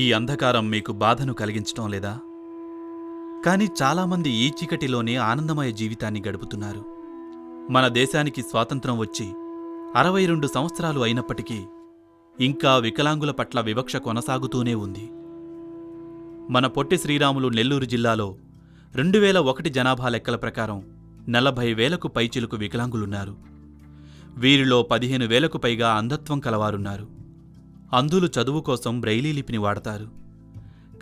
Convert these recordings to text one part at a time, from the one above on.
ఈ అంధకారం మీకు బాధను కలిగించటం లేదా? కానీ చాలామంది ఈ చీకటిలోనే ఆనందమయ జీవితాన్ని గడుపుతున్నారు. మన దేశానికి స్వాతంత్రం వచ్చి 62 సంవత్సరాలు అయినప్పటికీ ఇంకా వికలాంగుల పట్ల వివక్ష కొనసాగుతూనే ఉంది. మన పొట్టి శ్రీరాములు నెల్లూరు జిల్లాలో 2001 జనాభా లెక్కల ప్రకారం 40,000కు పైచిలుకు వికలాంగులున్నారు. వీరిలో 15,000కు పైగా అంధత్వం కలవారున్నారు. అంధులు చదువు కోసం బ్రెయిలీ లిపిని వాడతారు.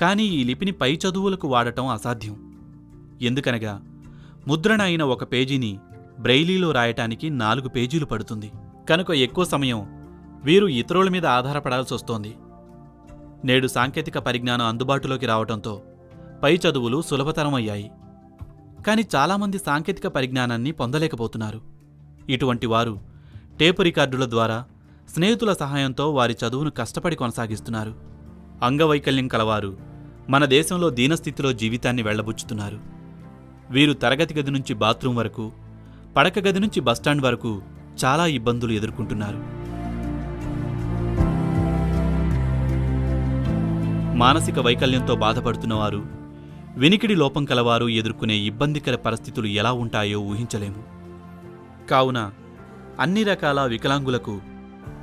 కానీ ఈ లిపిని పై చదువులకు వాడటం అసాధ్యం. ఎందుకనగా ముద్రణ అయిన ఒక పేజీని బ్రెయిలీలో రాయటానికి 4 పేజీలు పడుతుంది. కనుక ఎక్కువ సమయం వీరు ఇతరుల మీద ఆధారపడాల్సొస్తోంది. నేడు సాంకేతిక పరిజ్ఞానం అందుబాటులోకి రావటంతో పై చదువులు సులభతరమయ్యాయి. కానీ చాలామంది సాంకేతిక పరిజ్ఞానాన్ని పొందలేకపోతున్నారు. ఇటువంటి వారు టేపు రికార్డుల ద్వారా స్నేహితుల సహాయంతో వారి చదువును కష్టపడి కొనసాగిస్తున్నారు. అంగవైకల్యం కలవారు మన దేశంలో దీనస్థితిలో జీవితాన్ని వెళ్లబుచ్చుతున్నారు. వీరు తరగతి గది నుంచి బాత్రూం వరకు, పడక గది నుంచి బస్టాండ్ వరకు చాలా ఇబ్బందులు ఎదుర్కొంటున్నారు. మానసిక వైకల్యంతో బాధపడుతున్నవారు, వినికిడి లోపం కలవారు ఎదుర్కొనే ఇబ్బందికర పరిస్థితులు ఎలా ఉంటాయో ఊహించలేము. కావున అన్ని రకాల వికలాంగులకు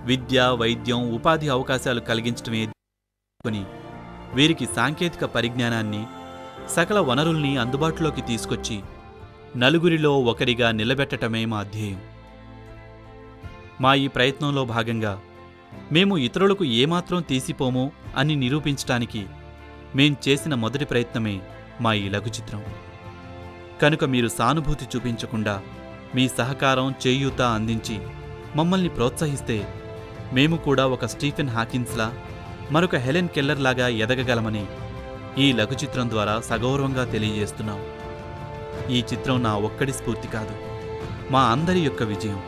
విద్య, వైద్యం, ఉపాధి అవకాశాలు కలిగించడమే కొని వీరికి సాంకేతిక పరిజ్ఞానాన్ని, సకల వనరుల్ని అందుబాటులోకి తీసుకొచ్చి నలుగురిలో ఒకరిగా నిలబెట్టటమే మా ధ్యేయం. మా ఈ ప్రయత్నంలో భాగంగా మేము ఇతరులకు ఏమాత్రం తీసిపోము అని నిరూపించటానికి మేం చేసిన మొదటి ప్రయత్నమే మా ఈ లఘు చిత్రం. కనుక మీరు సానుభూతి చూపించకుండా మీ సహకారం, చేయూత అందించి మమ్మల్ని ప్రోత్సహిస్తే మేము కూడా ఒక స్టీఫెన్ హాకిన్స్లా, మరొక హెలెన్ కెల్లర్ లాగా ఎదగగలమని ఈ లఘు చిత్రం ద్వారా సగౌరవంగా తెలియజేస్తున్నాం. ఈ చిత్రం నా ఒక్కడి స్ఫూర్తి కాదు, మా అందరి యొక్క విజయం.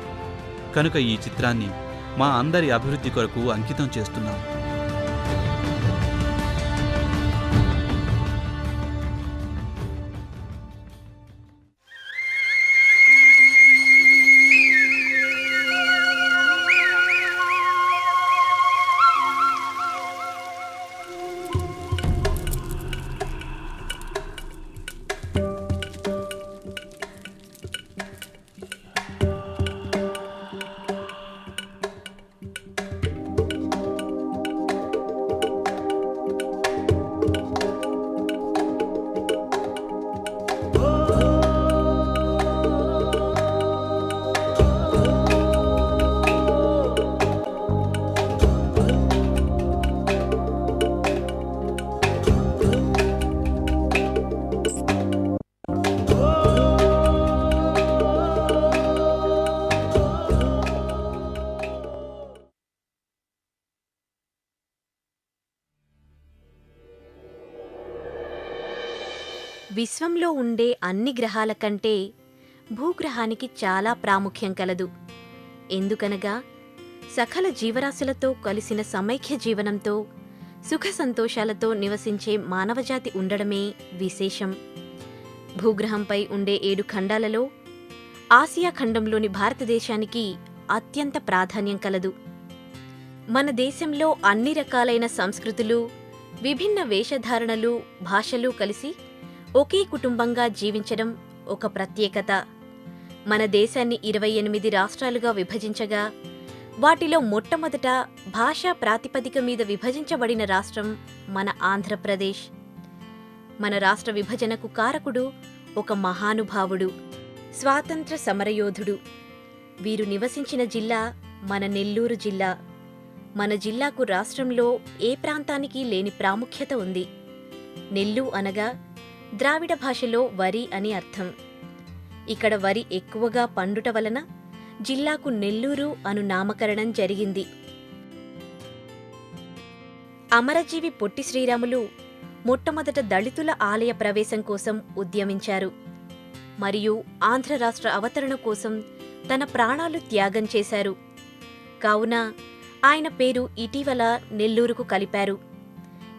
కనుక ఈ చిత్రాన్ని మా అందరి అభివృద్ధి కొరకు అంకితం చేస్తున్నాం. విశ్వంలో ఉండే అన్ని గ్రహాల కంటే భూగ్రహానికి చాలా ప్రాముఖ్యం కలదు. ఎందుకనగా సకల జీవరాశులతో కలిసిన సమైక్య జీవనంతో సుఖ సంతోషాలతో నివసించే మానవజాతి ఉండడమే విశేషం. భూగ్రహంపై ఉండే 7 ఖండాలలో ఆసియా ఖండంలోని భారతదేశానికి అత్యంత ప్రాధాన్యం కలదు. మన దేశంలో అన్ని రకాలైన సంస్కృతులు, విభిన్న వేషధారణలు, భాషలు కలిసి ఒకే కుటుంబంగా జీవించడం ఒక ప్రత్యేకత. మన దేశాన్ని 28 రాష్ట్రాలుగా విభజించగా వాటిలో మొట్టమొదట భాషా ప్రాతిపదిక మీద విభజించబడిన రాష్ట్రం మన ఆంధ్రప్రదేశ్. మన రాష్ట్ర విభజనకు కారకుడు ఒక మహానుభావుడు, స్వాతంత్ర సమరయోధుడు. వీరు నివసించిన జిల్లా మన నెల్లూరు జిల్లా. మన జిల్లాకు రాష్ట్రంలో ఏ ప్రాంతానికి లేని ప్రాముఖ్యత ఉంది. నెల్లు అనగా ద్రావిడ భాషలో వరి అని అర్థం. ఇక్కడ వరి ఎక్కువగా పండుట వలన జిల్లాకు నెల్లూరు అను నామకరణం జరిగింది. అమరజీవి పొట్టి శ్రీరాములు మొట్టమొదట దళితుల ఆలయ ప్రవేశం కోసం ఉద్యమించారు మరియు ఆంధ్ర రాష్ట్ర అవతరణ కోసం తన ప్రాణాలు త్యాగం చేశారు. కావున ఆయన పేరు ఇటీవల నెల్లూరుకు కలిపారు.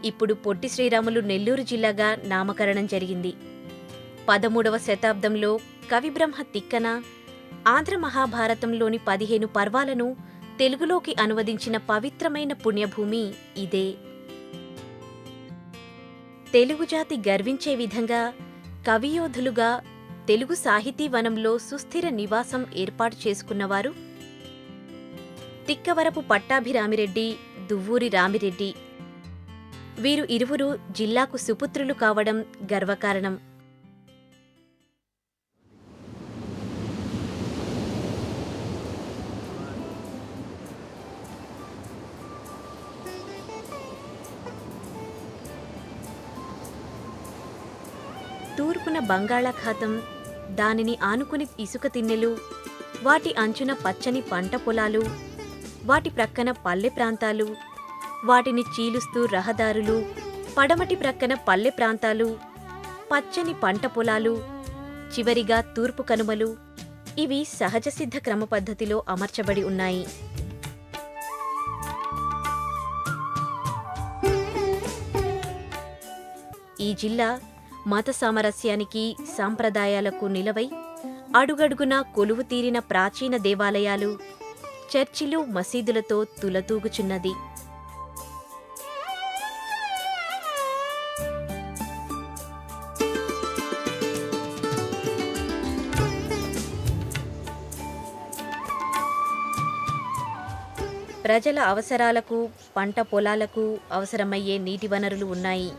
ఇప్పుడు పొట్టి శ్రీరాములు నెల్లూరు జిల్లాగా నామకరణం జరిగింది. 13వ శతాబ్దంలో కవిబ్రహ్మ తిక్కన ఆంధ్ర మహాభారతంలోని 15 పర్వాలను తెలుగులోకి అనువదించిన పవిత్రమైన పుణ్యభూమి ఇదే. తెలుగు జాతి గర్వించే విధంగా కవియోధులుగా తెలుగు సాహితీ వనంలో సుస్థిర నివాసం ఏర్పాటు చేసుకున్నవారు తిక్కవరపు పట్టాభిరామిరెడ్డి, దువ్వూరి రామిరెడ్డి. వీరు ఇరువురు జిల్లాకు సుపుత్రులు కావడం గర్వకారణం. తూర్పున బంగాళాఖాతం, దానిని ఆనుకుని ఇసుక తిన్నెలు, వాటి అంచున పచ్చని పంట పొలాలు, వాటి ప్రక్కన పల్లె ప్రాంతాలు, వాటిని చీలుస్తూ రహదారులు, పడమటి ప్రక్కన పల్లె ప్రాంతాలు, పచ్చని పంట పొలాలు, చివరిగా తూర్పు కనుమలు. ఇవి సహజసిద్ధ క్రమపద్ధతిలో అమర్చబడి ఉన్నాయి. ఈ జిల్లా మత సామరస్యానికి, సాంప్రదాయాలకు నిలవై అడుగడుగునా కొలువు తీరిన ప్రాచీన దేవాలయాలు, చర్చిలు, మసీదులతో తులతూగుచున్నది. ప్రజల అవసరాలకు, పంట పొలాలకు అవసరమయ్యే నీటి వనరులు ఉన్నాయి.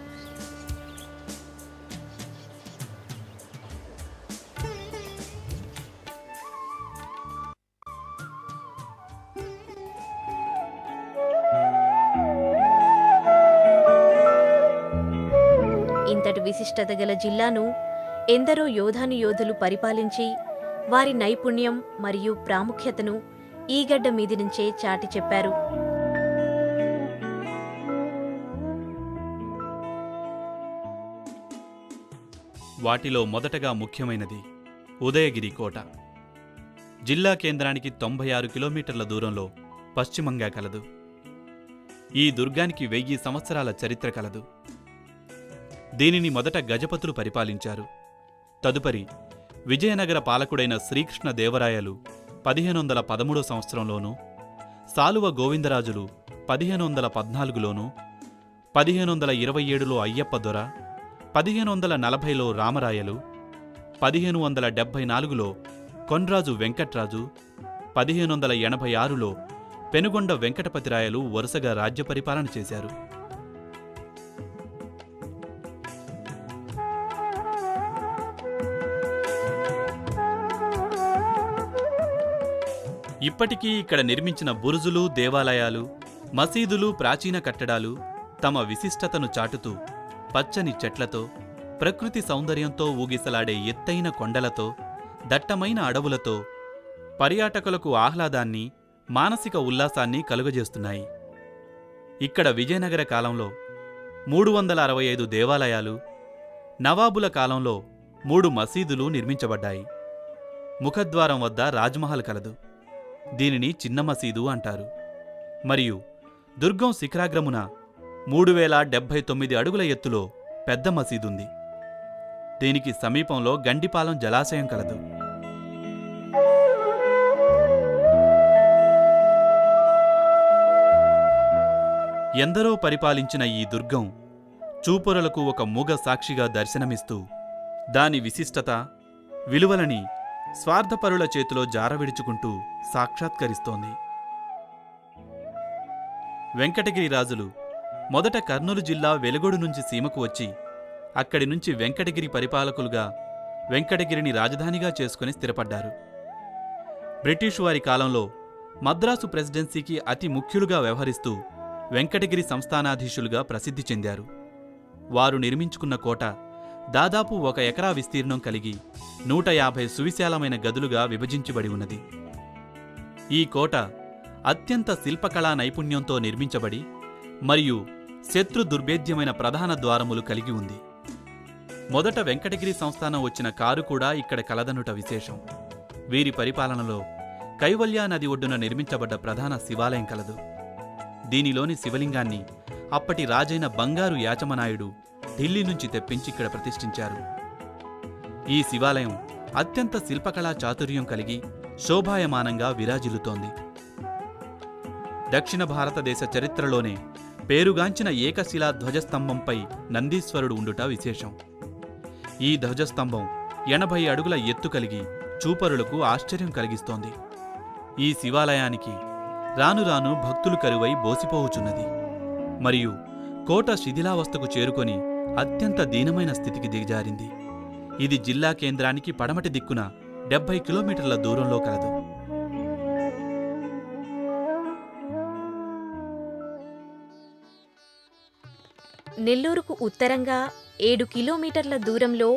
ఇంతటి విశిష్టత గల జిల్లాను ఎందరో యోధానుయోధులు పరిపాలించి వారి నైపుణ్యం మరియు ప్రాముఖ్యతను ఈ గడ్డ మీది నుంచే చాటి చెప్పారు. వాటిలో మొదటగా ముఖ్యమైనది ఉదయగిరి కోట. జిల్లా కేంద్రానికి 96 కిలోమీటర్ల దూరంలో పశ్చిమంగా కలదు. ఈ దుర్గానికి 1000 సంవత్సరాల చరిత్ర కలదు. దీనిని మొదట గజపతులు పరిపాలించారు. తదుపరి విజయనగర పాలకుడైన శ్రీకృష్ణదేవరాయలు 1513 సంవత్సరంలోనూ, సాలువ గోవిందరాజులు 1514లోనూ, 1527లో అయ్యప్ప దొర, 1540లో రామరాయలు, 1574లో కొన్రాజు వెంకట్రాజు, 1586లో పెనుగొండ వెంకటపతిరాయలు వరుసగా రాజ్య పరిపాలన చేశారు. ఇప్పటికీ ఇక్కడ నిర్మించిన బురుజులు, దేవాలయాలు, మసీదులు, ప్రాచీన కట్టడాలు తమ విశిష్టతను చాటుతూ పచ్చని చెట్లతో, ప్రకృతి సౌందర్యంతో ఊగిసలాడే ఎత్తైన కొండలతో, దట్టమైన అడవులతో పర్యాటకులకు ఆహ్లాదాన్ని, మానసిక ఉల్లాసాన్ని కలుగజేస్తున్నాయి. ఇక్కడ విజయనగర కాలంలో 365 దేవాలయాలు, నవాబుల కాలంలో 3 మసీదులు నిర్మించబడ్డాయి. ముఖద్వారం వద్ద రాజ్మహల్ కలదు. దీనిని చిన్న మసీదు అంటారు. మరియు దుర్గం శిఖరాగ్రమున 3079 అడుగుల ఎత్తులో పెద్ద మసీదుంది. దీనికి సమీపంలో గండిపాలెం జలాశయం కలదు. ఎందరో పరిపాలించిన ఈ దుర్గం చూపురులకు ఒక మూగ సాక్షిగా దర్శనమిస్తూ దాని విశిష్టత, విలువలని స్వార్థపరుల చేతిలో జారవిడుచుకుంటూ సాక్షాత్కరిస్తోంది. వెంకటగిరి రాజులు మొదట కర్నూలు జిల్లా వెలుగొడు నుంచి సీమకు వచ్చి అక్కడి నుంచి వెంకటగిరి పరిపాలకులుగా వెంకటగిరిని రాజధానిగా చేసుకుని స్థిరపడ్డారు. బ్రిటిషు వారి కాలంలో మద్రాసు ప్రెసిడెన్సీకి అతి ముఖ్యులుగా వ్యవహరిస్తూ వెంకటగిరి సంస్థానాధీశులుగా ప్రసిద్ధి చెందారు. వారు నిర్మించుకున్న కోట దాదాపు 1 ఎకరా విస్తీర్ణం కలిగి 150 సువిశాలమైన గదులుగా విభజించబడి ఉన్నది. ఈ కోట అత్యంత శిల్పకళా నైపుణ్యంతో నిర్మించబడి మరియు శత్రు దుర్భేద్యమైన ప్రధాన ద్వారములు కలిగి ఉంది. మొదట వెంకటగిరి సంస్థానం వచ్చిన కారు కూడా ఇక్కడ కలదనుట విశేషం. వీరి పరిపాలనలో కైవల్యా నది ఒడ్డున నిర్మించబడ్డ ప్రధాన శివాలయం కలదు. దీనిలోని శివలింగాన్ని అప్పటి రాజైన బంగారు యాచమనాయుడు ఢిల్లీ నుంచి తెప్పించి ఇక్కడ ప్రతిష్ఠించారు. ఈ శివాలయం అత్యంత శిల్పకళా చాతుర్యం కలిగి శోభాయమానంగా విరాజిల్లుతోంది. దక్షిణ భారతదేశ చరిత్రలోనే పేరుగాంచిన ఏకశిలా ధ్వజస్తంభంపై నందీశ్వరుడు ఉండుట విశేషం. ఈ ధ్వజస్తంభం 80 అడుగుల ఎత్తు కలిగి చూపరులకు ఆశ్చర్యం కలిగిస్తోంది. ఈ శివాలయానికి రాను రాను భక్తులు కరువై బోసిపోవుచున్నది. మరియు కోట శిథిలావస్థకు చేరుకొని అత్యంత దీనమైన స్థితికి దిగజారింది. ఇది జిల్లా కేంద్రానికి పడమటి దిక్కున 70 కిలోమీటర్ల దూరంలో కలదు. నెల్లూరుకు ఉత్తరంగా 7 కిలోమీటర్ల దూరంలో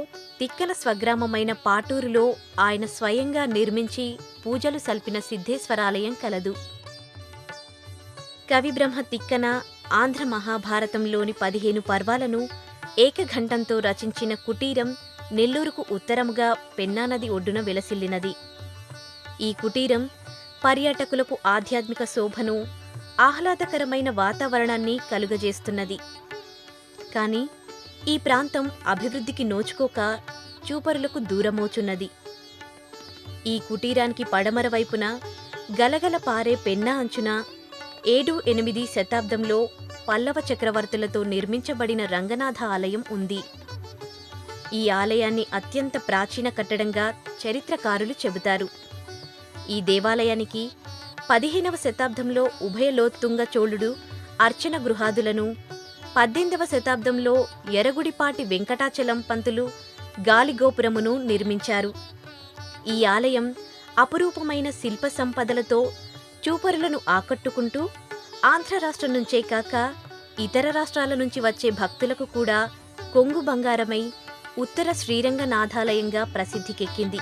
తిక్కన స్వగ్రామమైన పాటూరులో ఆయన స్వయంగా నిర్మించి పూజలు సల్పిన సిద్ధేశ్వరాలయం కలదు. కవిబ్రహ్మ తిక్కన ఆంధ్ర మహాభారతంలోని 15 పర్వాలను ఏకఘంటంతో రచించిన కుటీరం నెల్లూరుకు ఉత్తరముగా పెన్నానది ఒడ్డున వెలసిల్లినది. ఈ కుటీరం పర్యాటకులకు ఆధ్యాత్మిక శోభను, ఆహ్లాదకరమైన వాతావరణాన్ని కలుగజేస్తున్నది. కానీ ఈ ప్రాంతం అభివృద్ధికి నోచుకోక చూపరులకు దూరమవుచున్నది. ఈ కుటీరానికి పడమర వైపున గలగల పారే పెన్నా అంచున 7-8 శతాబ్దంలో పల్లవ చక్రవర్తులతో నిర్మించబడిన రంగనాథ ఆలయం ఉంది. ఈ ఆలయాన్ని అత్యంత ప్రాచీన కట్టడంగా చరిత్రకారులు చెబుతారు. ఈ దేవాలయానికి 15వ శతాబ్దంలో ఉభయలోత్తుంగ చోళుడు అర్చన గృహాదులను, 18వ శతాబ్దంలో ఎరగుడిపాటి వెంకటాచలం పంతులు గాలిగోపురమును నిర్మించారు. ఈ ఆలయం అపురూపమైన శిల్ప సంపదలతో చూపరులను ఆకట్టుకుంటూ ఆంధ్ర రాష్ట్రం నుంచే కాక ఇతర రాష్ట్రాల నుంచి వచ్చే భక్తులకు కూడా కొంగు బంగారమై ఉత్తర శ్రీరంగనాథాలయంగా ప్రసిద్ధికెక్కింది.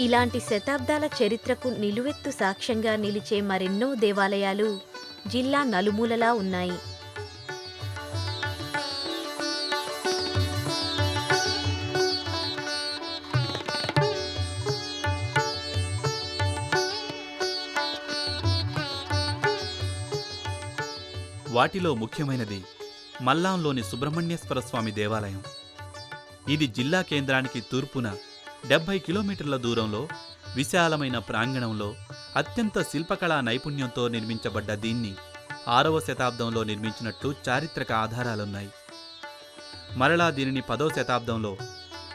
ఇలాంటి శతాబ్దాల చరిత్రకు నిలువెత్తు సాక్ష్యంగా నిలిచే మరెన్నో దేవాలయాలు జిల్లా నలుమూలలా ఉన్నాయి. వాటిలో ముఖ్యమైనది మల్లాంలోని సుబ్రహ్మణ్యేశ్వర స్వామి దేవాలయం. ఇది జిల్లా కేంద్రానికి తూర్పున 70 కిలోమీటర్ల దూరంలో విశాలమైన ప్రాంగణంలో అత్యంత శిల్పకళా నైపుణ్యంతో నిర్మించబడ్డ దీన్ని 6వ శతాబ్దంలో నిర్మించినట్లు చారిత్రక ఆధారాలున్నాయి. మరలా దీనిని 10వ శతాబ్దంలో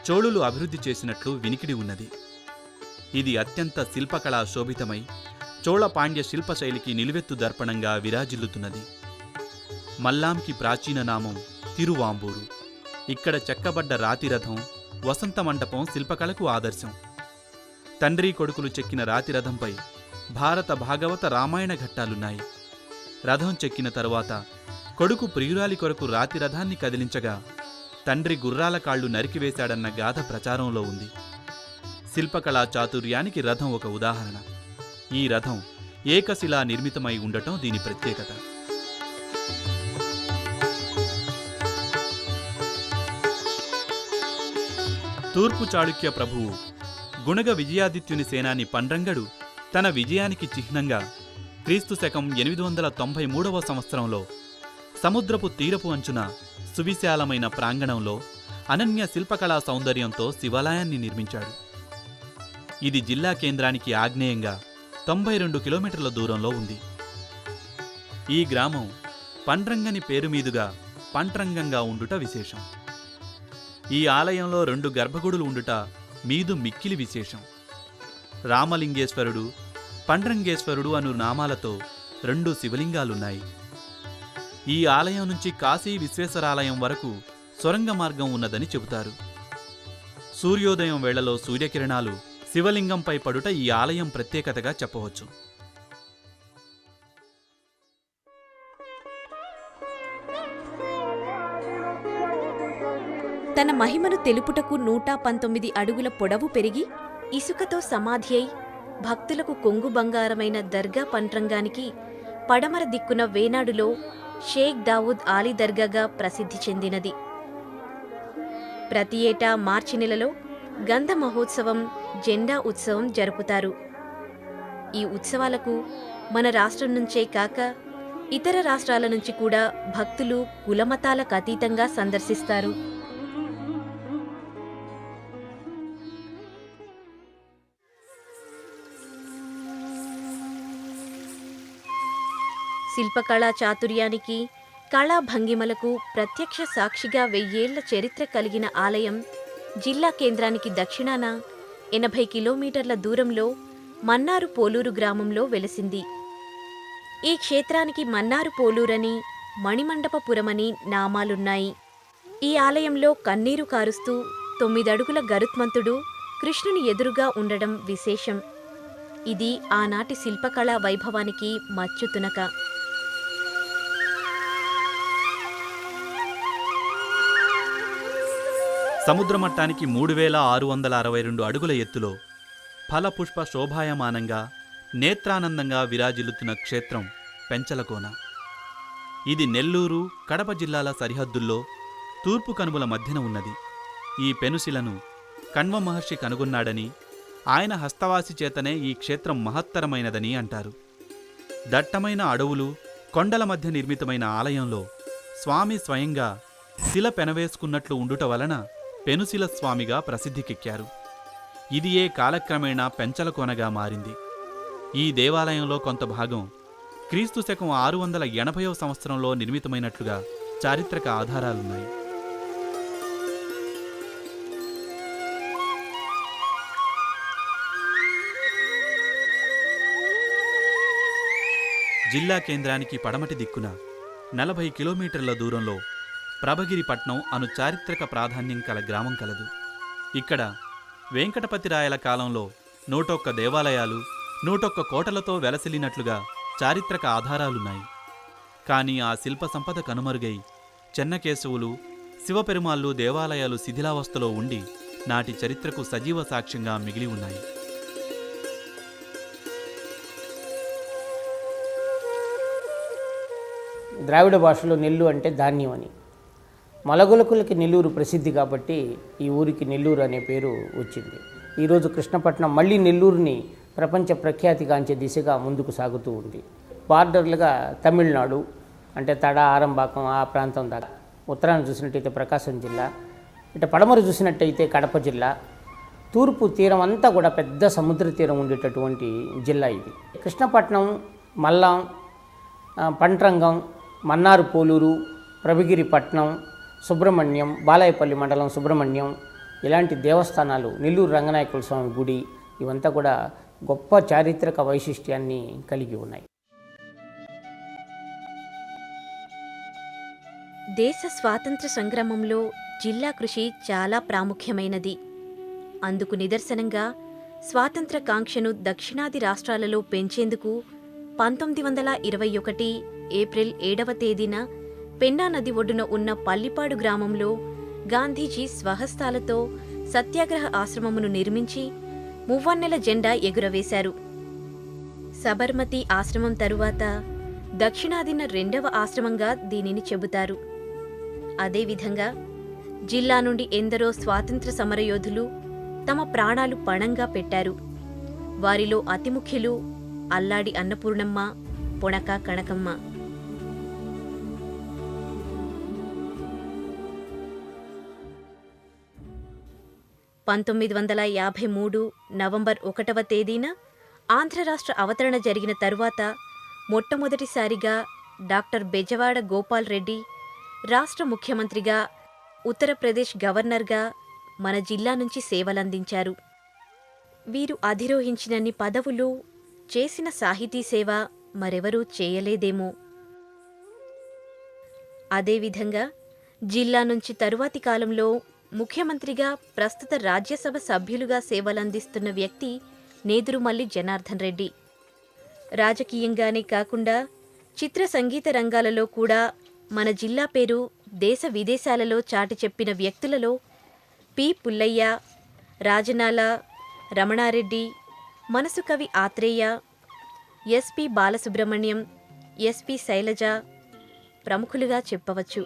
చోళులు అభివృద్ధి చేసినట్లు వినికిడి ఉన్నది. ఇది అత్యంత శిల్పకళా శోభితమై చోళ పాండ్య శిల్పశైలికి నిలువెత్తు దర్పణంగా విరాజిల్లుతున్నది. మల్లాంకి ప్రాచీన నామం తిరువాంబూరు. ఇక్కడ చెక్కబడ్డ రాతిరథం, వసంత మండపం శిల్పకళకు ఆదర్శం. తండ్రి కొడుకులు చెక్కిన రాతిరథంపై భారత భాగవత రామాయణ ఘట్టాలున్నాయి. రథం చెక్కిన తరువాత కొడుకు ప్రియురాలి కొరకు రాతిరథాన్ని కదిలించగా తండ్రి గుర్రాల కాళ్లు నరికివేశాడన్న గాథ ప్రచారంలో ఉంది. శిల్పకళా చాతుర్యానికి రథం ఒక ఉదాహరణ. ఈ రథం ఏకశిలా నిర్మితమై ఉండటం దీని ప్రత్యేకత. తూర్పు చాళుక్య ప్రభువు గుణగ విజయాదిత్యుని సేనాని పండ్రంగడు తన విజయానికి చిహ్నంగా క్రీస్తు శకం 893వ సంవత్సరంలో సముద్రపు తీరపు అంచున సువిశాలమైన ప్రాంగణంలో అనన్య శిల్పకళా సౌందర్యంతో శివాలయాన్ని నిర్మించాడు. ఇది జిల్లా కేంద్రానికి ఆగ్నేయంగా 92 కిలోమీటర్ల దూరంలో ఉంది. ఈ గ్రామం పండ్రంగని పేరుమీదుగా పంట్రంగంగా ఉండుట విశేషం. ఈ ఆలయంలో 2 గర్భగుడులు ఉండుట మీదు మిక్కిలి విశేషం. రామలింగేశ్వరుడు, పండ్రంగేశ్వరుడు అను నామాలతో 2 శివలింగాలున్నాయి. ఈ ఆలయం నుంచి కాశీ విశ్వేశ్వరాలయం వరకు సొరంగ మార్గం ఉన్నదని చెబుతారు. సూర్యోదయం వేళలో సూర్యకిరణాలు శివలింగంపై పడుట ఈ ఆలయం ప్రత్యేకతగా చెప్పవచ్చు. తన మహిమను తెలుపుటకు 119 అడుగుల పొడవు పెరిగి ఇసుకతో సమాధి అయి భక్తులకు కొంగు బంగారమైన దర్గా పంట్రంగానికి పడమర దిక్కున వేనాడులో షేక్ దావూద్ ఆలీ దర్గాగా ప్రసిద్ధి చెందినది. ప్రతి ఏటా మార్చి నెలలో గంధ మహోత్సవం, జెండా ఉత్సవం జరుపుతారు. ఈ ఉత్సవాలకు మన రాష్ట్రం నుంచే కాక ఇతర రాష్ట్రాల నుంచి కూడా భక్తులు కులమతాలకు అతీతంగా సందర్శిస్తారు. శిల్పకళా చాతుర్యానికి, కళా భంగిమలకు ప్రత్యక్ష సాక్షిగా 1000 ఏళ్ల చరిత్ర కలిగిన ఆలయం జిల్లా కేంద్రానికి దక్షిణాన 80 కిలోమీటర్ల దూరంలో మన్నారు పోలూరు గ్రామంలో వెలసింది. ఈ క్షేత్రానికి మన్నారు పోలూరని, మణిమండపపురమని నామాలున్నాయి. ఈ ఆలయంలో కన్నీరు కారుస్తూ 9 అడుగుల గరుత్మంతుడు కృష్ణుని ఎదురుగా ఉండడం విశేషం. ఇది ఆనాటి శిల్పకళా వైభవానికి మచ్చుతునక. సముద్రమట్టానికి 3662 అడుగుల ఎత్తులో ఫలపుష్ప శోభాయమానంగా నేత్రానందంగా విరాజిల్లుతున్న క్షేత్రం పెంచలకోన. ఇది నెల్లూరు, కడప జిల్లాల సరిహద్దుల్లో తూర్పు కనుమల మధ్యన ఉన్నది. ఈ పెనుశిలను కణ్వ మహర్షి కనుగొన్నాడని, ఆయన హస్తవాసి చేతనే ఈ క్షేత్రం మహత్తరమైనదని అంటారు. దట్టమైన అడవులు, కొండల మధ్య నిర్మితమైన ఆలయంలో స్వామి స్వయంగా శిల పెనవేసుకున్నట్లు ఉండుట వలన పెనుశిల స్వామిగా ప్రసిద్ధికెక్కారు. ఇది ఏ కాలక్రమేణా పెంచలకోనగా మారింది. ఈ దేవాలయంలో కొంత భాగం క్రీస్తు శకం 680వ సంవత్సరంలో నిర్మితమైనట్లుగా చారిత్రక ఆధారాలున్నాయి. జిల్లా కేంద్రానికి పడమటి దిక్కున 40 కిలోమీటర్ల దూరంలో ప్రభగిరిపట్నం అను చారిత్రక ప్రాధాన్యం కల గ్రామం కలదు. ఇక్కడ వెంకటపతిరాయల కాలంలో 101 దేవాలయాలు, 101 కోటలతో వెలసిల్లినట్లుగా చారిత్రక ఆధారాలున్నాయి. కానీ ఆ శిల్ప సంపద కనుమరుగై చెన్నకేశవులు, శివపెరుమాళ్ళు దేవాలయాలు శిథిలావస్థలో ఉండి నాటి చరిత్రకు సజీవ సాక్ష్యంగా మిగిలి ఉన్నాయి. ద్రావిడ భాషలో నెల్లు అంటే ధాన్యం అని. మలగులకులకి నెల్లూరు ప్రసిద్ధి కాబట్టి ఈ ఊరికి నెల్లూరు అనే పేరు వచ్చింది. ఈరోజు కృష్ణపట్నం మళ్ళీ నెల్లూరుని ప్రపంచ ప్రఖ్యాతిగాంచే దిశగా ముందుకు సాగుతూ ఉంది. బార్డర్లుగా తమిళనాడు అంటే తడ, ఆరంబాకం ఆ ప్రాంతం దాకా, ఉత్తరాన చూసినట్టయితే ప్రకాశం జిల్లా, ఇటు పడమర చూసినట్టయితే కడప జిల్లా, తూర్పు తీరం అంతా కూడా పెద్ద సముద్ర తీరం ఉండేటటువంటి జిల్లా ఇది. కృష్ణపట్నం, మల్లాం, పంట్రంగం, మన్నారు పోలూరు, ప్రభగిరిపట్నం, సుబ్రహ్మణ్యం, బాలాయపల్లి మండలం సుబ్రహ్మణ్యం, ఇలాంటి దేవస్థానాలు, నెల్లూరు రంగనాయకుల స్వామి గుడి, ఇవంతా కూడా గొప్ప చారిత్రక వైశిష్ట్యాన్ని కలిగి ఉన్నాయి. దేశ స్వాతంత్ర సంగ్రామంలో జిల్లా కృషి చాలా ప్రాముఖ్యమైనది. అందుకు నిదర్శనంగా స్వాతంత్ర కాంక్షను దక్షిణాది రాష్ట్రాలలో పెంచేందుకు 1921 ఏప్రిల్ 7వ తేదీన పెన్నా నది ఒడ్డున ఉన్న పల్లిపాడు గ్రామంలో గాంధీజీ స్వహస్తాలతో సత్యాగ్రహ ఆశ్రమమును నిర్మించి మువ్వన్నెల జెండా ఎగురవేశారు. సబర్మతి ఆశ్రమం తరువాత దక్షిణాదిన 2వ ఆశ్రమంగా దీనిని చెబుతారు. అదేవిధంగా జిల్లా నుండి ఎందరో స్వాతంత్ర సమరయోధులు తమ ప్రాణాలు పణంగా పెట్టారు. వారిలో అతి ముఖ్యులు అల్లాడి అన్నపూర్ణమ్మ, పొణక కనకమ్మ. నవంబర్ 1వ తేదీన ఆంధ్ర రాష్ట్ర అవతరణ జరిగిన తరువాత మొట్టమొదటిసారిగా డాక్టర్ బెజవాడ గోపాల్ రెడ్డి రాష్ట్ర ముఖ్యమంత్రిగా, ఉత్తరప్రదేశ్ గవర్నర్గా మన జిల్లా నుంచి సేవలందించారు. వీరు అధిరోహించినన్ని పదవులు, చేసిన సాహితీ సేవ మరెవరూ చేయలేదేమో. అదేవిధంగా జిల్లా నుంచి తరువాతి కాలంలో ముఖ్యమంత్రిగా, ప్రస్తుత రాజ్యసభ సభ్యులుగా సేవలందిస్తున్న వ్యక్తి నేదురుమల్లి జనార్దన్ రెడ్డి. రాజకీయంగానే కాకుండా చిత్ర సంగీత రంగాలలో కూడా మన జిల్లా పేరు దేశ విదేశాలలో చాటి చెప్పిన వ్యక్తులలో పి. పుల్లయ్య, రాజనాల, రమణారెడ్డి, మనసు కవి ఆత్రేయ, ఎస్పి బాలసుబ్రహ్మణ్యం, ఎస్పి శైలజ ప్రముఖులుగా చెప్పవచ్చు.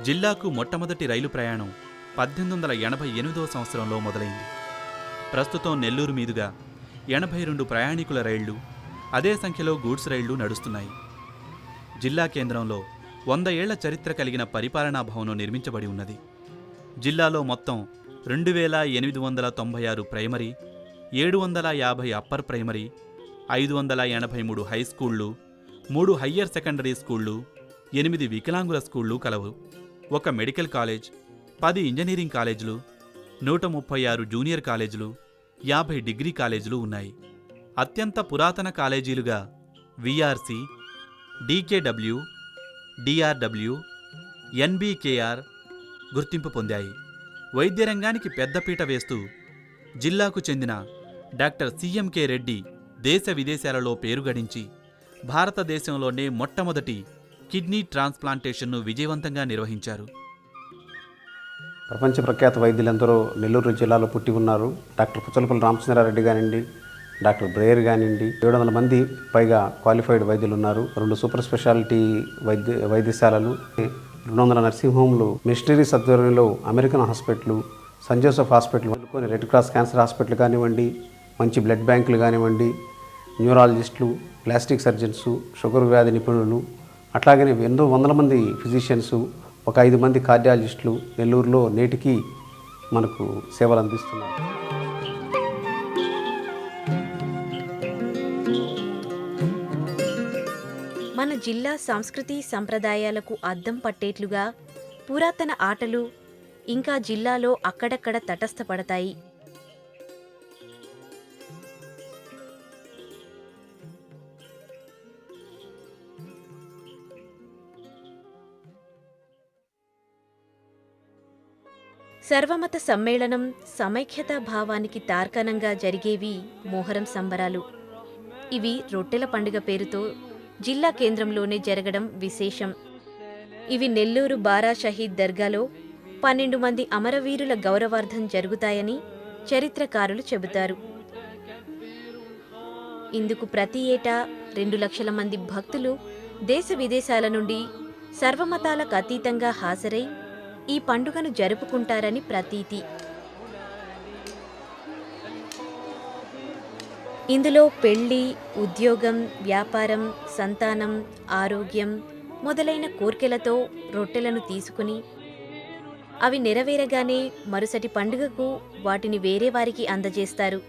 జిల్లాకు మొట్టమొదటి రైలు ప్రయాణం 1888వ సంవత్సరంలో మొదలైంది. ప్రస్తుతం నెల్లూరు మీదుగా 82 ప్రయాణికుల రైళ్లు, అదే సంఖ్యలో గూడ్స్ రైళ్లు నడుస్తున్నాయి. జిల్లా కేంద్రంలో 100 ఏళ్ల చరిత్ర కలిగిన పరిపాలనా భవనం నిర్మించబడి ఉన్నది. జిల్లాలో మొత్తం 2896 ప్రైమరీ, 750 అప్పర్ ప్రైమరీ, 583 హై స్కూళ్లు, 3 హయ్యర్ సెకండరీ స్కూళ్లు, 8 వికలాంగుల స్కూళ్లు కలవు. 1 మెడికల్ కాలేజ్, 10 ఇంజనీరింగ్ కాలేజీలు, 136 జూనియర్ కాలేజీలు, 50 డిగ్రీ కాలేజీలు ఉన్నాయి. అత్యంత పురాతన కాలేజీలుగా విఆర్సి, డీకేడబ్ల్యూ, డిఆర్డబ్ల్యూ, ఎన్బీకేఆర్ గుర్తింపు పొందాయి. వైద్య రంగానికి పెద్దపీట వేస్తూ జిల్లాకు చెందిన డాక్టర్ సిఎంకే రెడ్డి దేశ విదేశాలలో పేరు గడించి భారతదేశంలోనే మొట్టమొదటి కిడ్నీ ట్రాన్స్ప్లాంటేషన్ను విజయవంతంగా నిర్వహించారు. ప్రపంచ ప్రఖ్యాత వైద్యులందరూ నెల్లూరు జిల్లాలో పుట్టి ఉన్నారు. డాక్టర్ పుచ్చలపల్లి రామచంద్రారెడ్డి కానివ్వండి, డాక్టర్ బ్రేయర్ కానివ్వండి, 700 మంది పైగా క్వాలిఫైడ్ వైద్యులు ఉన్నారు. 2 సూపర్ స్పెషాలిటీ వైద్యశాలలు, 200 నర్సింగ్ హోమ్లు, మిషనరీస్ ఆధ్వర్యంలో American hospital, Saint Joseph hospital వదులుకొని రెడ్ క్రాస్ క్యాన్సర్ హాస్పిటల్ కానివ్వండి, మంచి బ్లడ్ బ్యాంకులు కానివ్వండి, న్యూరాలజిస్టులు, ప్లాస్టిక్ సర్జన్సు, షుగర్ వ్యాధి నిపుణులు, అట్లాగనే ఎన్నో వందల మంది ఫిజిషియన్సు, ఒక 5 మంది కార్డియాలజిస్టులు నెల్లూరులో నేటికి మనకు సేవలు అందిస్తున్నారు. మన జిల్లా సంస్కృతి సంప్రదాయాలకు అద్దం పట్టేట్లుగా పురాతన ఆటలు ఇంకా జిల్లాలో అక్కడక్కడ తటస్థపడతాయి. సర్వమత సమ్మేళనం, సమైక్యతా భావానికి తార్కాణంగా జరిగేవి మొహరం సంబరాలు. ఇవి రొట్టెల పండుగ పేరుతో జిల్లా కేంద్రంలోనే జరగడం విశేషం. ఇవి నెల్లూరు బారా షహీద్ దర్గాలో 12 మంది అమరవీరుల గౌరవార్థం జరుగుతాయని చరిత్రకారులు చెబుతారు. ఇందుకు ప్రతి ఏటా 2 లక్షల మంది భక్తులు దేశ విదేశాల నుండి సర్వమతాలకు అతీతంగా హాజరై ఈ పండుగను జరుపుకుంటారని ప్రతీతి. ఇందులో పెళ్లి, ఉద్యోగం, వ్యాపారం, సంతానం, ఆరోగ్యం మొదలైన కోర్కెలతో రొట్టెలను తీసుకుని అవి నెరవేరగానే మరుసటి పండుగకు వాటిని వేరే వారికి అందజేస్తారు.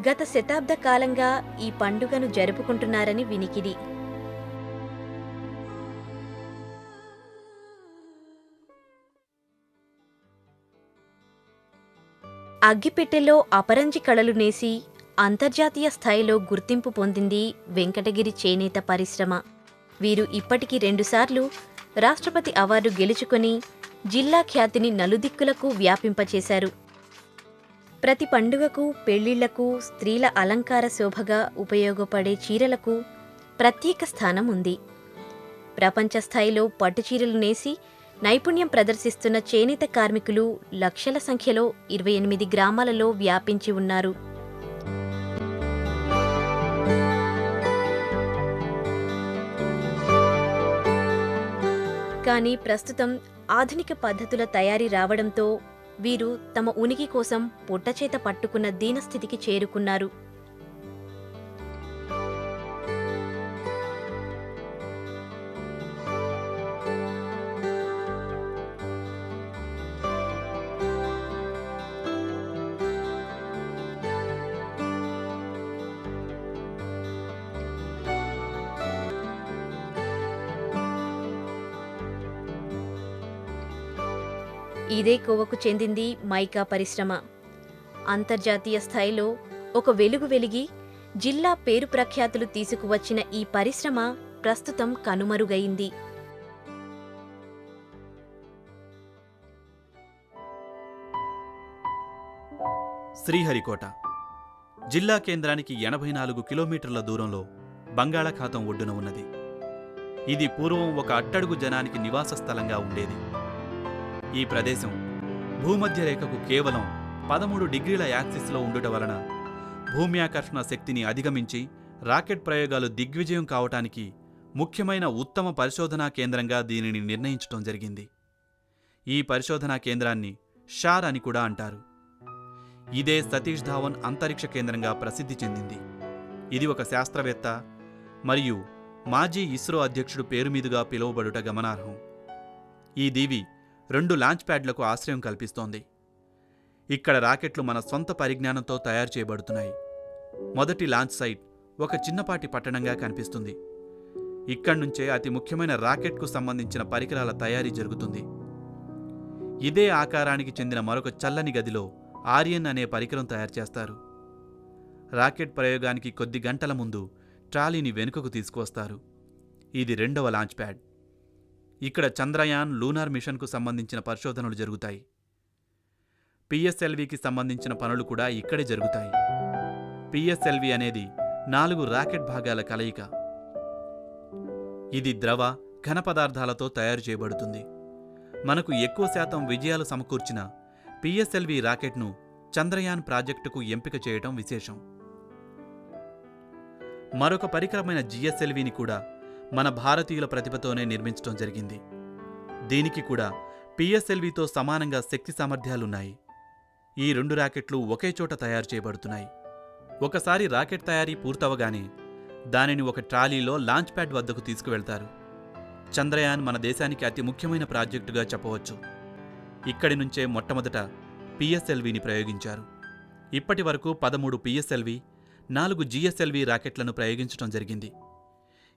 గత శతాబ్ద కాలంగా ఈ పండుగను జరుపుకుంటున్నారని వినికిడి. అగ్గిపెట్టెలో అపరంజి కళలు నేసి అంతర్జాతీయ స్థాయిలో గుర్తింపు పొందింది వెంకటగిరి చేనేత పరిశ్రమ. వీరు ఇప్పటికి 2 సార్లు రాష్ట్రపతి అవార్డు గెలుచుకొని జిల్లా ఖ్యాతిని నలుదిక్కులకు వ్యాపింపచేశారు. ప్రతి పండుగకు, పెళ్లిళ్లకు స్త్రీల అలంకార శోభగా ఉపయోగపడే చీరలకు ప్రత్యేక స్థానం ఉంది. ప్రపంచ స్థాయిలో పట్టుచీరలు నేసి నైపుణ్యం ప్రదర్శిస్తున్న చేనేత కార్మికులు లక్షల సంఖ్యలో 28 గ్రామాలలో వ్యాపించి ఉన్నారు. కానీ ప్రస్తుతం ఆధునిక పద్ధతుల తయారీ రావడంతో వీరు తమ ఉనికి కోసం పొట్టచేత పట్టుకున్న దీనస్థితికి చేరుకున్నారు. ఇదే కోవకు చెందింది మైకా పరిశ్రమ. అంతర్జాతీయ స్థాయిలో ఒక వెలుగు వెలిగి జిల్లా పేరు ప్రఖ్యాతులు తీసుకువచ్చిన ఈ పరిశ్రమ ప్రస్తుతం కనుమరుగైంది. శ్రీహరికోట జిల్లా కేంద్రానికి 84 కిలోమీటర్ల దూరంలో బంగాళాఖాతం ఒడ్డున ఉన్నది. ఇది పూర్వం ఒక అట్టడుగు జనానికి నివాస స్థలంగా ఉండేది. ఈ ప్రదేశం భూమధ్య రేఖకు కేవలం 13 డిగ్రీల యాక్సిస్లో ఉండుట వలన భూమ్యాకర్షణ శక్తిని అధిగమించి రాకెట్ ప్రయోగాలు దిగ్విజయం కావటానికి ముఖ్యమైన ఉత్తమ పరిశోధనా కేంద్రంగా దీనిని నిర్ణయించటం జరిగింది. ఈ పరిశోధనా కేంద్రాన్ని షార్ అని కూడా అంటారు. ఇదే సతీష్ ధావన్ అంతరిక్ష కేంద్రంగా ప్రసిద్ధి చెందింది. ఇది ఒక శాస్త్రవేత్త మరియు మాజీ ఇస్రో అధ్యక్షుడు పేరు మీదుగా పిలువబడుట గమనార్హం. ఈ దీవి 2 లాంచ్ ప్యాడ్లకు ఆశ్రయం కల్పిస్తోంది. ఇక్కడ రాకెట్లు మన సొంత పరిజ్ఞానంతో తయారు చేయబడుతున్నాయి. మొదటి లాంచ్ సైట్ ఒక చిన్నపాటి పట్టణంగా కనిపిస్తుంది. ఇక్కడ్నుంచే అతి ముఖ్యమైన రాకెట్కు సంబంధించిన పరికరాల తయారీ జరుగుతుంది. ఇదే ఆకారానికి చెందిన మరొక చల్లని గదిలో ఆర్యన్ అనే పరికరం తయారు చేస్తారు. రాకెట్ ప్రయోగానికి కొద్ది గంటల ముందు ట్రాలీని వెనుకకు తీసుకువస్తారు. ఇది 2వ లాంచ్ ప్యాడ్. ఇక్కడ చంద్రయాన్ లూనార్ మిషన్కు సంబంధించిన పరిశోధనలు జరుగుతాయి. పిఎస్ఎల్వికి సంబంధించిన పనులు కూడా ఇక్కడే జరుగుతాయి. పిఎస్ఎల్వి అనేది 4 రాకెట్ భాగాల కలయిక. ఇది ద్రవ, ఘన పదార్థాలతో తయారు చేయబడుతుంది. మనకు ఎక్కువ శాతం విజయాలు సమకూర్చిన పిఎస్ఎల్వి రాకెట్ను చంద్రయాన్ ప్రాజెక్టుకు ఎంపిక చేయటం విశేషం. మరొక పరికరమైన జిఎస్ఎల్విని కూడా మన భారతీయుల ప్రతిభతోనే నిర్మించడం జరిగింది. దీనికి కూడా పిఎస్ఎల్వితో సమానంగా శక్తి సామర్థ్యాలున్నాయి. ఈ 2 రాకెట్లు ఒకే చోట తయారు చేయబడుతున్నాయి. ఒకసారి రాకెట్ తయారీ పూర్తవగానే దానిని ఒక ట్రాలీలో లాంచ్ ప్యాడ్ వద్దకు తీసుకువెళ్తారు. చంద్రయాన్ మన దేశానికి అతి ముఖ్యమైన ప్రాజెక్టుగా చెప్పవచ్చు. ఇక్కడి నుంచే మొట్టమొదట పిఎస్ఎల్విని ప్రయోగించారు. ఇప్పటి వరకు 13 పిఎస్ఎల్వి, 4 జిఎస్ఎల్వి రాకెట్లను ప్రయోగించడం జరిగింది.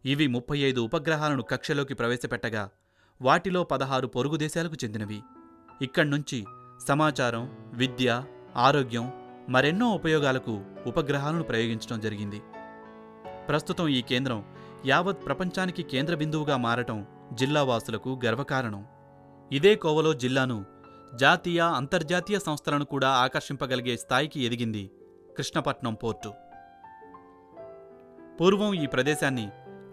ఇవి 35 ఉపగ్రహాలను కక్షలోకి ప్రవేశపెట్టగా వాటిలో 16 పొరుగు దేశాలకు చెందినవి. ఇక్కడ్నుంచి సమాచారం, విద్య, ఆరోగ్యం, మరెన్నో ఉపయోగాలకు ఉపగ్రహాలను ప్రయోగించడం జరిగింది. ప్రస్తుతం ఈ కేంద్రం యావత్ ప్రపంచానికి కేంద్ర బిందువుగా మారటం జిల్లావాసులకు గర్వకారణం. ఇదే కోవలో జిల్లాను జాతీయ, అంతర్జాతీయ సంస్థలను కూడా ఆకర్షింపగలిగే స్థాయికి ఎదిగింది కృష్ణపట్నం పోర్టు. పూర్వం ఈ ప్రదేశాన్ని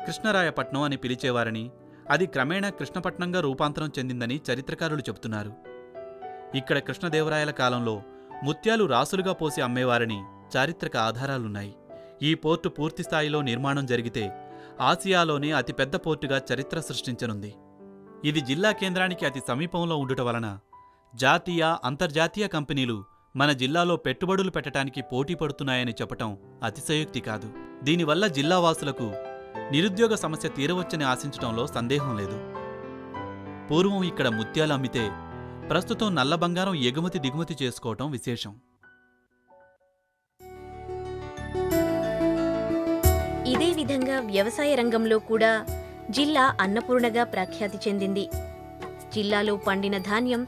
కృష్ణరాయపట్నం అని పిలిచేవారని, అది క్రమేణా కృష్ణపట్నంగా రూపాంతరం చెందిందని చరిత్రకారులు చెబుతున్నారు. ఇక్కడ కృష్ణదేవరాయల కాలంలో ముత్యాలు రాసులుగా పోసి అమ్మేవారని చారిత్రక ఆధారాలున్నాయి. ఈ పోర్టు పూర్తిస్థాయిలో నిర్మాణం జరిగితే ఆసియాలోనే అతిపెద్ద పోర్టుగా చరిత్ర సృష్టించనుంది. ఇది జిల్లా కేంద్రానికి అతి సమీపంలో ఉండుట వలన జాతీయ, అంతర్జాతీయ కంపెనీలు మన జిల్లాలో పెట్టుబడులు పెట్టడానికి పోటీ పడుతున్నాయని చెప్పటం అతిశయోక్తి కాదు. దీనివల్ల జిల్లావాసులకు నిరుద్యోగ సమస్య తీరవచ్చని ఆశించటంలో సందేహం లేదు. పూర్వం ఇక్కడ ముత్యాలు అమ్మితే ప్రస్తుతం నల్ల బంగారం ఎగుమతి దిగుమతి చేసుకోవటం విశేషం. ఇదే విధంగా వ్యవసాయ రంగంలో కూడా జిల్లా అన్నపూర్ణగా ప్రఖ్యాతి చెందింది. జిల్లాలో పండిన ధాన్యం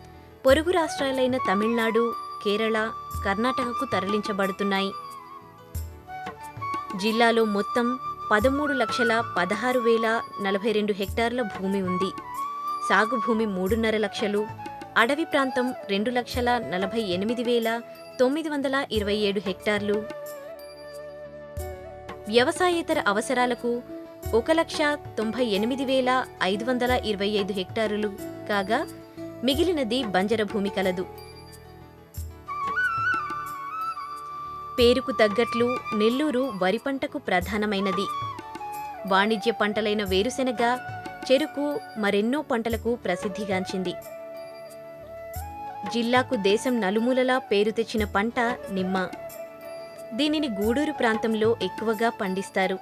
పొరుగు రాష్ట్రాలైన తమిళనాడు, కేరళ, కర్ణాటకకు తరలించబడుతున్నాయి. జిల్లాలో మొత్తం 13,16,042 హెక్టార్ల భూమి ఉంది. సాగు భూమి 3.5 లక్షలు, అడవి ప్రాంతం 2,48,927 హెక్టార్లు, వ్యవసాయేతర అవసరాలకు 1,98,525 హెక్టారులు కాగా మిగిలినది బంజర భూమి కలదు. పేరుకు తగ్గట్లు నెల్లూరు వరి పంటకు ప్రధానమైనది. వాణిజ్య పంటలైన వేరుశెనగ, చెరుకు మరెన్నో పంటలకు ప్రసిద్ధిగాంచింది. జిల్లాకు దేశం నలుమూలలా పేరు తెచ్చిన పంట నిమ్మ. దీనిని గూడూరు ప్రాంతంలో ఎక్కువగా పండిస్తారు.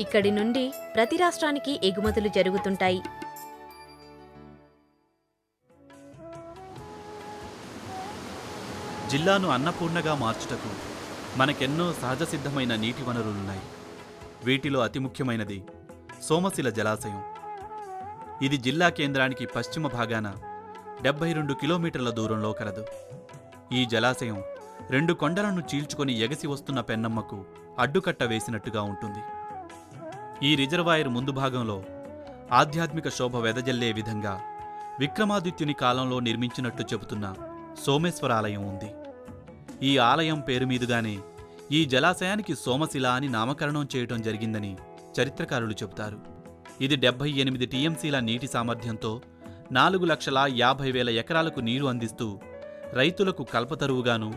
ఇక్కడి నుండి ప్రతి రాష్ట్రానికి ఎగుమతులు జరుగుతుంటాయి. జిల్లాను అన్నపూర్ణగా మార్చుటకు మనకెన్నో సహజసిద్ధమైన నీటి వనరులున్నాయి. వీటిలో అతి ముఖ్యమైనది సోమశిల జలాశయం. ఇది జిల్లా కేంద్రానికి పశ్చిమ భాగాన 72 కిలోమీటర్ల దూరంలో కలదు. ఈ జలాశయం 2 కొండలను చీల్చుకొని ఎగసి వస్తున్న పెన్నమ్మకు అడ్డుకట్ట వేసినట్టుగా ఉంటుంది. ఈ రిజర్వాయర్ ముందు భాగంలో ఆధ్యాత్మిక శోభ వెదజల్లే విధంగా విక్రమాదిత్యుని కాలంలో నిర్మించినట్టు చెబుతున్న సోమేశ్వరాలయం ఉంది. ఈ ఆలయం పేరు మీదుగానే ఈ జలాశయానికి సోమశిల అని నామకరణం చేయటం జరిగిందని చరిత్రకారులు చెబుతారు. ఇది 78 టీఎంసీల నీటి సామర్థ్యంతో 4,50,000 ఎకరాలకు నీరు అందిస్తూ రైతులకు కల్పతరువుగాను,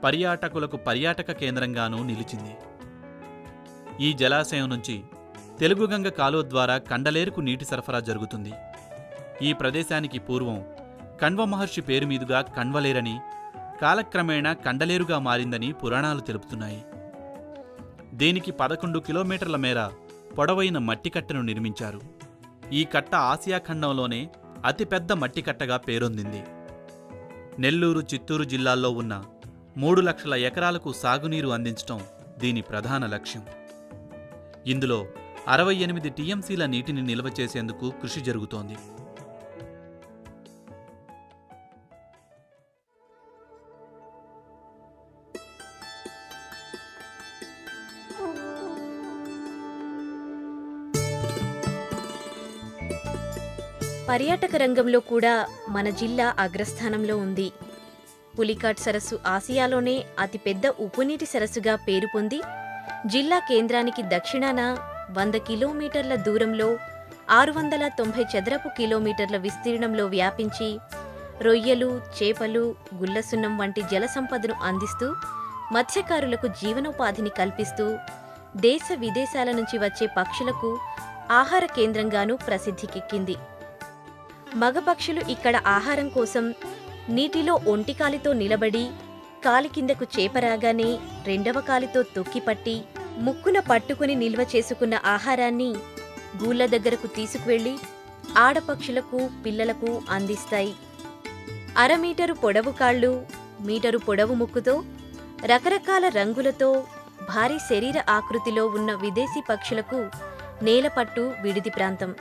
పర్యాటకులకు పర్యాటక కేంద్రంగానూ నిలిచింది. ఈ జలాశయం నుంచి తెలుగుగంగ కాలువ ద్వారా కండలేరుకు నీటి సరఫరా జరుగుతుంది. ఈ ప్రదేశానికి పూర్వం కణ్వ మహర్షి పేరు మీదుగా కణ్వలేరని, కాలక్రమేణా కండలేరుగా మారిందని పురాణాలు తెలుపుతున్నాయి. దీనికి 11 కిలోమీటర్ల మేర పొడవైన మట్టికట్టను నిర్మించారు. ఈ కట్ట ఆసియా ఖండంలోనే అతిపెద్ద మట్టికట్టగా పేరొందింది. నెల్లూరు, చిత్తూరు జిల్లాల్లో ఉన్న 3 లక్షల ఎకరాలకు సాగునీరు అందించటం దీని ప్రధాన లక్ష్యం. ఇందులో 68 టీఎంసీల నీటిని నిల్వ చేసేందుకు కృషి జరుగుతోంది. పర్యాటక రంగంలో కూడా మన జిల్లా అగ్రస్థానంలో ఉంది. పులికాట్ సరస్సు ఆసియాలోనే అతిపెద్ద ఉప్పునీటి సరస్సుగా పేరు పొంది జిల్లా కేంద్రానికి దక్షిణాన 100 కిలోమీటర్ల దూరంలో 690 చదరపు కిలోమీటర్ల విస్తీర్ణంలో వ్యాపించి రొయ్యలు, చేపలు, గుల్లసున్నం వంటి జల సంపదను అందిస్తూ మత్స్యకారులకు జీవనోపాధిని కల్పిస్తూ దేశ విదేశాల నుంచి వచ్చే పక్షులకు ఆహార కేంద్రంగానూ ప్రసిద్ధికెక్కింది. మగ పక్షులు ఇక్కడ ఆహారం కోసం నీటిలో ఒంటికాలితో నిలబడి కాలి కిందకు చేప రాగానే రెండవ కాలితో తొక్కిపట్టి ముక్కున పట్టుకుని నిల్వ చేసుకున్న ఆహారాన్ని గూళ్ళ దగ్గరకు తీసుకువెళ్లి ఆడపక్షులకు, పిల్లలకు అందిస్తాయి. 1/2 మీటరు పొడవు కాళ్ళు, మీటరు పొడవు ముక్కుతో రకరకాల రంగులతో భారీ శరీర ఆకృతిలో ఉన్న విదేశీ పక్షులకు నేలపట్టు విడిది ప్రాంతం.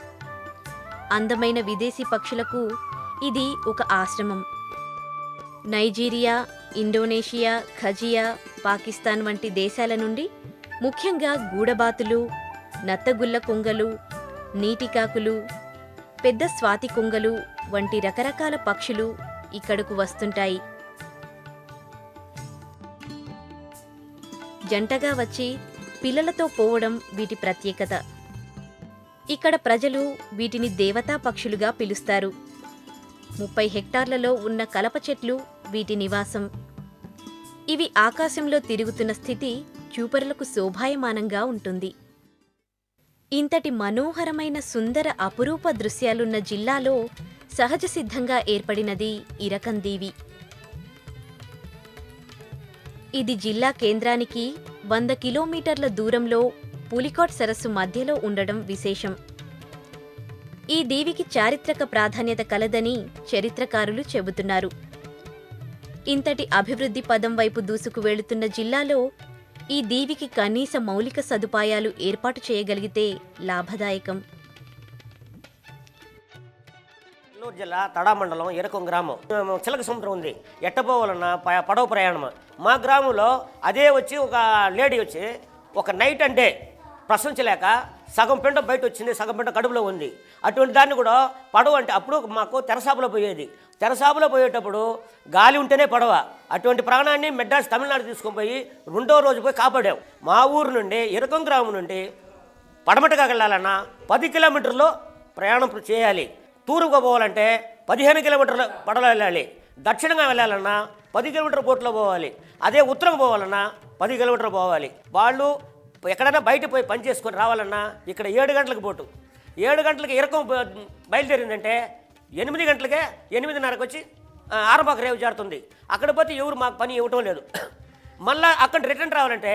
అందమైన విదేశీ పక్షులకు ఇది ఒక ఆశ్రమం. నైజీరియా, ఇండోనేషియా, ఖజియా, పాకిస్తాన్ వంటి దేశాల నుండి ముఖ్యంగా గూడబాతులు, నత్తగుల్ల కొంగలు, నీటికాకులు, పెద్ద స్వాతి కొంగలు వంటి రకరకాల పక్షులు ఇక్కడకు వస్తుంటాయి. జంటగా వచ్చి పిల్లలతో పోవడం వీటి ప్రత్యేకత. ఇక్కడ ప్రజలు వీటిని దేవతా పక్షులుగా పిలుస్తారు. 30 హెక్టార్లలో ఉన్న కలప చెట్లు వీటి నివాసం. ఇవి ఆకాశంలో తిరుగుతున్న స్థితి చూపరులకు శోభాయమానంగా ఉంటుంది. ఇంతటి మనోహరమైన సుందర అపురూప దృశ్యాలున్న జిల్లాలో సహజ సిద్ధంగా ఏర్పడినది ఇరకందీవి. ఇది జిల్లా కేంద్రానికి 100 కిలోమీటర్ల దూరంలో పులికాట్ సరస్సు మధ్యలో ఉండడం విశేషం. ఈ దీవికి చారిత్రక ప్రాధాన్యత కలదని చరిత్రకారులు చెబుతున్నారు. ఇంతటి అభివృద్ధి పదం వైపు దూసుకు వెళుతున్న జిల్లాలో ఈ దీవికి కనీస మౌలిక సదుపాయాలు ఏర్పాటు చేయగలిగితే లాభదాయకం. నెల్లూరు జిల్లా తడా మండలం ఇరకం గ్రామం. చిలక సముద్రం ఉంది. ఎట్టపోవాలన్నా పడవ ప్రయాణం. మా గ్రామంలో అదే వచ్చి ఒక లేడీ వచ్చి ఒక నైట్ అంటే ప్రసవించలేక సగం పిండ బయట వచ్చింది, సగం పిండ కడుపులో ఉంది. అటువంటి దాన్ని కూడా పడవ అంటే అప్పుడు మాకు తెరసాపులో పోయేది. తెరసాపులో పోయేటప్పుడు గాలి ఉంటేనే పడవ. అటువంటి ప్రాణాన్ని మెడ్రాస్ తమిళనాడు తీసుకొని పోయి 2వ రోజు పోయి కాపాడాం. మా ఊరు నుండి ఇరకం గ్రామం నుండి పడమటగా వెళ్ళాలన్నా 10 కిలోమీటర్లు ప్రయాణం చేయాలి. తూర్పుగా పోవాలంటే 15 కిలోమీటర్ల పడవలో వెళ్ళాలి. దక్షిణంగా వెళ్ళాలన్నా 10 కిలోమీటర్ల బోట్లో పోవాలి. అదే ఉత్తరం పోవాలన్నా 10 కిలోమీటర్లు పోవాలి. వాళ్ళు ఎక్కడైనా బయట పోయి పని చేసుకొని రావాలన్నా ఇక్కడ 7 గంటలకు బోటు. 7 గంటలకి ఇరకం బయలుదేరిందంటే 8 గంటలకే 8:30కి వచ్చి ఆరంభాక రేవు చేరుతుంది. అక్కడ పోతే ఎవరు మాకు పని ఇవ్వటం లేదు. మళ్ళీ అక్కడ రిటర్న్ రావాలంటే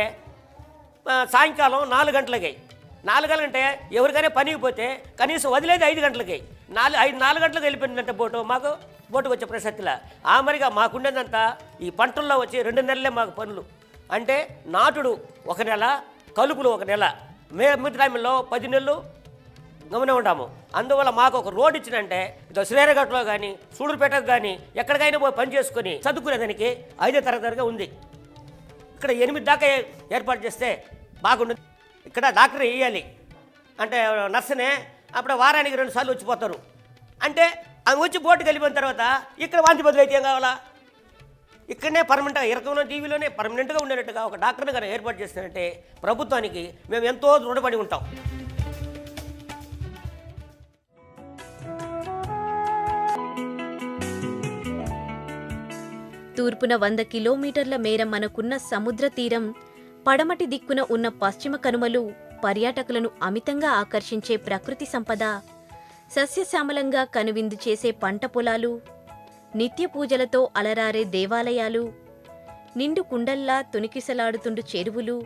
సాయంకాలం 4 గంటలకి. 4 గంటలంటే ఎవరికైనా పనికి పోతే కనీసం వదిలేది 5 గంటలకి. 4 గంటలకు వెళ్ళిపోయిందంటే మాకు బోటుకు వచ్చే ప్రసక్తిలా. ఆ మరిగా మాకుండేదంతా ఈ పంటల్లో వచ్చి 2 నెలలే మాకు పనులు. అంటే నాటుడు 1 నెల, కలుపులు 1 నెల. మిగతా టైంలో 10 నెలలు గమనే ఉంటాము. అందువల్ల మాకు ఒక రోడ్ ఇచ్చినంటే ఇదో శ్రీరగట్లో కానీ సూళ్ళూరుపేటకు కానీ ఎక్కడికైనా పోయి పని చేసుకొని చదువుకునేదానికి 5వ తరగతిగా ఉంది. ఇక్కడ 8 దాకా ఏర్పాటు చేస్తే బాగుంటుంది. ఇక్కడ డాక్టర్ వేయాలి అంటే నర్సునే అప్పుడు వారానికి 2 సార్లు వచ్చిపోతారు. అంటే ఆమె వచ్చి బోటుకి వెళ్ళిపోయిన తర్వాత ఇక్కడ వాంతి బదులు అయితే ఏం కావాలా? ఇక్కడనే పర్మనెంట్గా ఇరకంలో టీవీలోనే పర్మనెంట్గా ఉండేటట్టుగా ఒక డాక్టర్ని కానీ ఏర్పాటు చేస్తానంటే ప్రభుత్వానికి మేము ఎంతో రుణపడి ఉంటాం. తూర్పున 100 కిలోమీటర్ల మేర మనకున్న సముద్ర తీరం, పడమటి దిక్కున ఉన్న పశ్చిమ కనుమలు పర్యాటకులను అమితంగా ఆకర్షించే ప్రకృతి సంపద, సస్యశ్యామలంగా కనువిందు చేసే పంట పొలాలు, నిత్య పూజలతో అలరారే దేవాలయాలు, నిండు కుండల్లా తొణికిసలాడుతుండు చెరువులు,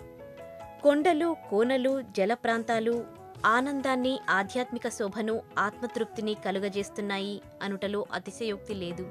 కొండలు, కోనలు, జల ప్రాంతాలు, ఆనందాన్ని, ఆధ్యాత్మిక శోభను, ఆత్మతృప్తిని కలుగజేస్తున్నాయి అనుటలో అతిశయోక్తి లేదు.